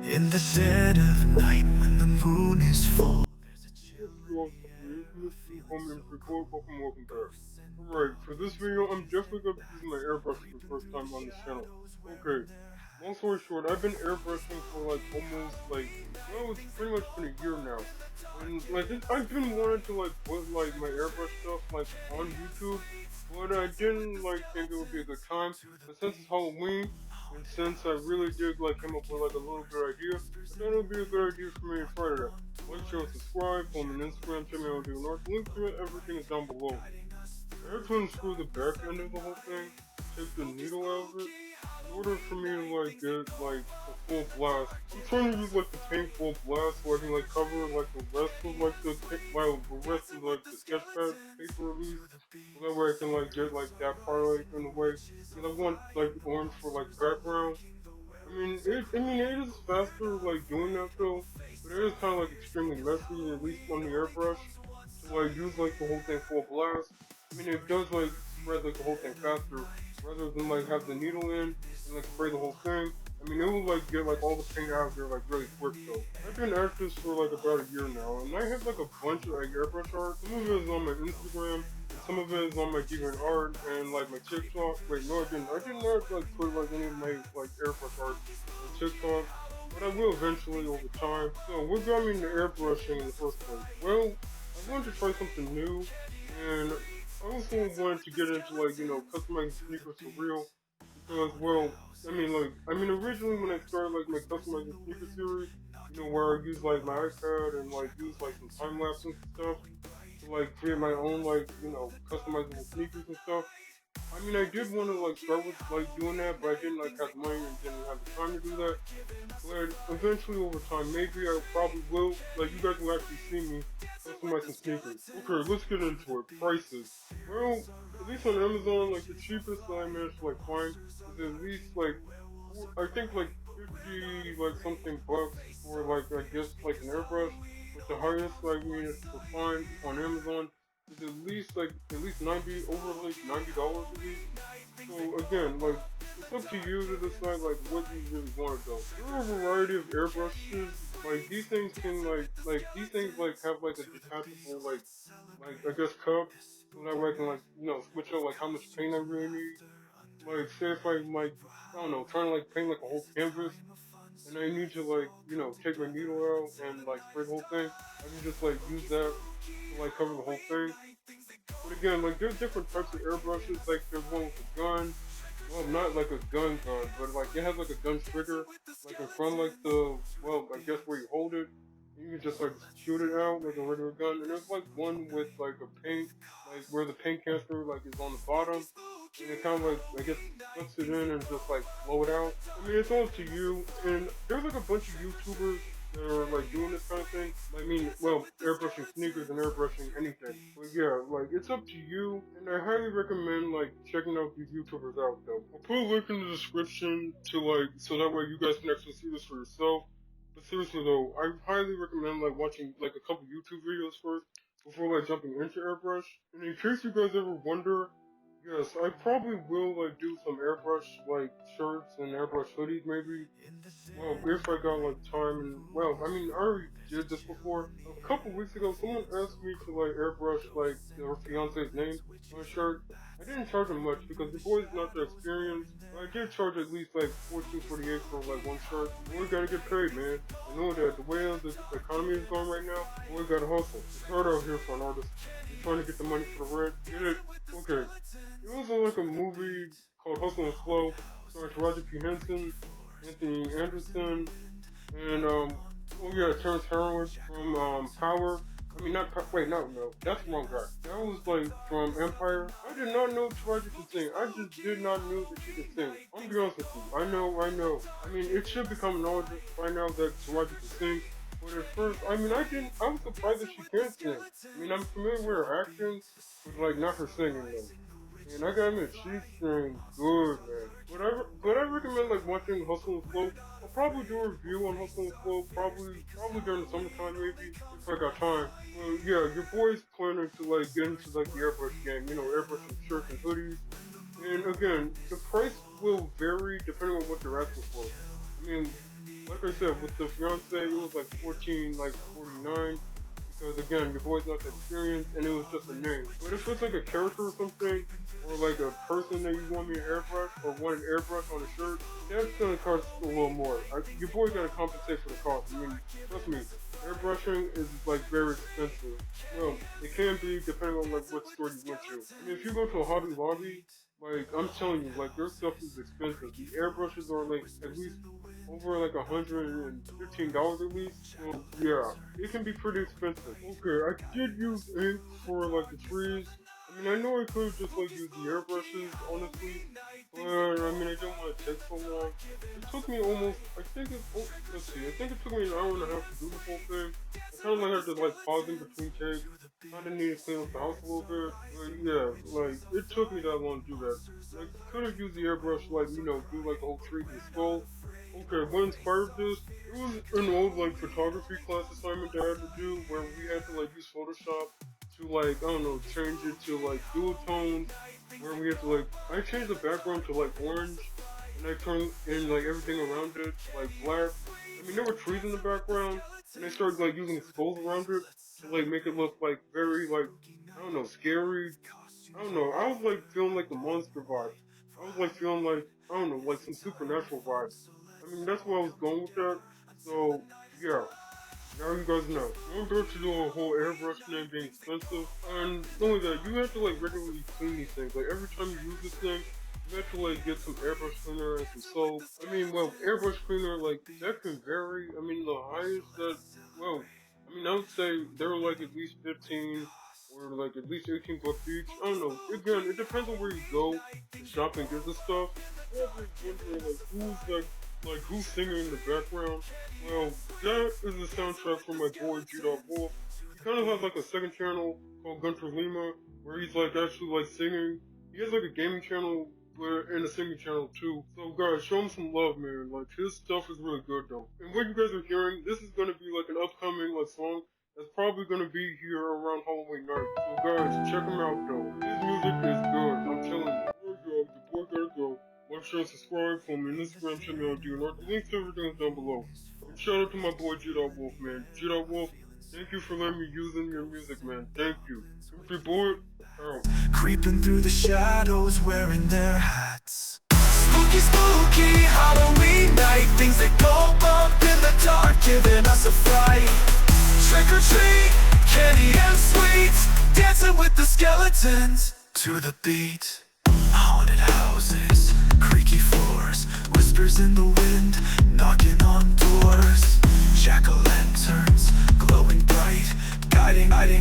In the dead of night when the moon is full. Welcome back. Alright, for this video, I'm definitely going to be using my airbrush for the first time on this channel. Okay, long story short, I've been airbrushing for like almost well, it's pretty much been a year now. And I've been wanting to like put like my airbrush stuff like on YouTube, but I didn't like think it would be a good time. But since it's Halloween, and since I really did like come up with like a little good idea, I thought it would be a good idea for me to try that. Like, share, and subscribe, follow me on Instagram, check me out on DOTWOLF, link to it, everything is down below. I had to unscrew the back end of the whole thing, take the needle out of it, in order for me to like get like a full blast. I'm trying to use like the paint full blast so I can like cover like the rest of like the rest of like the sketch pad paper at least. So that way I can like get like that part like in the way. Because I want like orange for like the background. I mean, it is faster like doing that though, but it is kind of like extremely messy, at least on the airbrush. To like use like the whole thing full blast. I mean, it does like spread like the whole thing faster rather than like have the needle in and like spray the whole thing. I mean, it will like get like all the paint out of there like really quick though. I've been at this for like about a year now, and I have like a bunch of like airbrush art. Some of it is on my Instagram, and some of it is on my DeviantArt and like my TikTok. Wait, no, I didn't. I did not like put like any of my like airbrush art on TikTok, but I will eventually over time. So, what got me into airbrushing in the first place? Well, I wanted to try something new, and I also wanted to get into like customizing sneakers for real because originally when I started like my customizing sneaker series, where I use like my iPad and like use like some time lapse and stuff to like create my own like customizable sneakers and stuff. I mean, I did want to like start with like doing that, but I didn't like have the money and didn't have the time to do that. But eventually, over time, maybe I probably will. Like, you guys will actually see me customize some sneakers. Okay, let's get into it. Prices. Well, at least on Amazon, like the cheapest that I managed to like find is at least like I think like 50 like something bucks for like I guess like an airbrush. But the highest I managed to find on Amazon is at least 90 over like $90 at least. So again, like it's up to you to decide like what you really want to go. There are a variety of airbrushes. Like these things can like these things like have like a detachable like I guess cup, so that way I can like switch out like how much paint I really need. Like say if I'm like I don't know trying to like paint like a whole canvas and I need to like take my needle out and like spray the whole thing, I can just like use that to like cover the whole thing. But again, like there's different types of airbrushes. Like there's one with a gun. Well, not like a gun, but like it has like a gun trigger, like in front, like I guess where you hold it. You can just like shoot it out like a regular gun. And there's like one with like a paint, like where the paint canister like is on the bottom, and it kind of like I guess puts it in and just like blow it out. I mean, it's all up to you. And there's like a bunch of YouTubers that are like doing this kind of thing. I mean, well, airbrushing sneakers and airbrushing anything. But yeah, like it's up to you, and I highly recommend like checking out these YouTubers out though. I'll put a link in the description to like so that way you guys can actually see this for yourself. But seriously though, I highly recommend like watching like a couple YouTube videos first before like jumping into airbrush. And in case you guys ever wonder, yes, I probably will like do some airbrush like shirts and airbrush hoodies maybe. Well, if I got like time and I mean I already did this before. A couple weeks ago someone asked me to like airbrush like their fiance's name on a shirt. I didn't charge him much because the boy's not that experienced. But I did charge at least like 14.48 for like one shirt. Boy gotta get paid, man. I know that the way the economy is going right now, boy gotta hustle. It's hard out here for an artist. You're trying to get the money for the rent. Get it? Okay. It was like a movie called Hustle and Flow, starring Taraji P. Henson, Anthony Anderson, and oh yeah, Terrence Howard from Power. I mean, not wait, no, that's the wrong guy. That was like from Empire. I did not know Taraji could sing. I just did not know that she could sing. I'm gonna be honest with you. I know. I mean, it should become knowledge by now that Taraji could sing. But at first, I mean, I didn't. I was surprised that she can sing. I mean, I'm familiar with her acting, but like not her singing though. And I gotta admit, she's doing good, man. But I recommend like watching Hustle and Flow. I'll probably do a review on Hustle and Flow, probably during the summertime maybe, if I got time. Well, yeah, your boy's planning to like get into like the airbrush game, airbrushing shirts and hoodies. And again, the price will vary depending on what you're asking for. I mean, like I said, with the fiance, it was like 14, like 49. Because again, your boy's not the experience, and it was just a name. But if it's like a character or something, or like a person that you want me to airbrush, or want an airbrush on a shirt, that's gonna cost a little more. Your boy gotta compensate for the cost. I mean, trust me, airbrushing is like very expensive. Well, it can be depending on like what store you went to. I mean, if you go to a Hobby Lobby, like I'm telling you, like their stuff is expensive. The airbrushes are like at least over like $115 at least. So yeah, it can be pretty expensive. Okay, I did use ink for like the trees. I mean, I know I could have just like used the airbrushes, honestly, but I mean, I didn't want to take so long. It took me almost, I think it, oh, let's see, I think it took me an hour and a half to do the whole thing. I kind of like had to like pause in between takes. Kind of need to clean up the house a little bit, but yeah, like it took me that long to do that. Like, could have used the airbrush, like do like the whole tree and skull. Okay, what inspired this? It was an old like photography class assignment that I had to do where we had to like use Photoshop to like I don't know change it to like dual tones where we had to like I changed the background to like orange and I turned in like everything around it like black. I mean there were trees in the background and I started like using skulls around it to like make it look like very like I don't know scary. I don't know. I was like feeling like the monster vibe. I was like feeling like I don't know like some supernatural vibes. I mean, that's where I was going with that. So, yeah, now you guys know. Remember to do a whole airbrush thing being expensive. And not only that, you have to like regularly clean these things. Like every time you use this thing, you have to like get some airbrush cleaner and some soap. I mean, well, airbrush cleaner, like that can vary. I mean, the highest that, well, I mean, I would say they're like at least 15 or like at least 18 bucks each. I don't know. Again, it depends on where you go to shop and get the stuff. I'm wondering like who's singing in the background. Well, that is the soundtrack from my boy DOTWOLF. He kind of has like a second channel called Gunter where he's like actually like singing. He has like a gaming channel and a singing channel too. So guys, show him some love, man. Like his stuff is really good though. And what you guys are hearing, this is gonna be like an upcoming like song that's probably gonna be here around Halloween night. So guys, check him out though. His music is good. I'm telling you. Your boy gotta go. Like, share, and subscribe, follow me on Instagram, check me out, DNR. The links to everything is down below. And shout out to my boy G.Wolf, man. G.Wolf, thank you for letting me use in your music, man. Thank you. If you're bored, out. Creeping through the shadows, wearing their hats. Spooky, spooky, Halloween night. Things that go bump in the dark, giving us a fright. Trick or treat, candy and sweets, dancing with the skeletons to the beat. Haunted houses, creaky floors, whispers in the wind.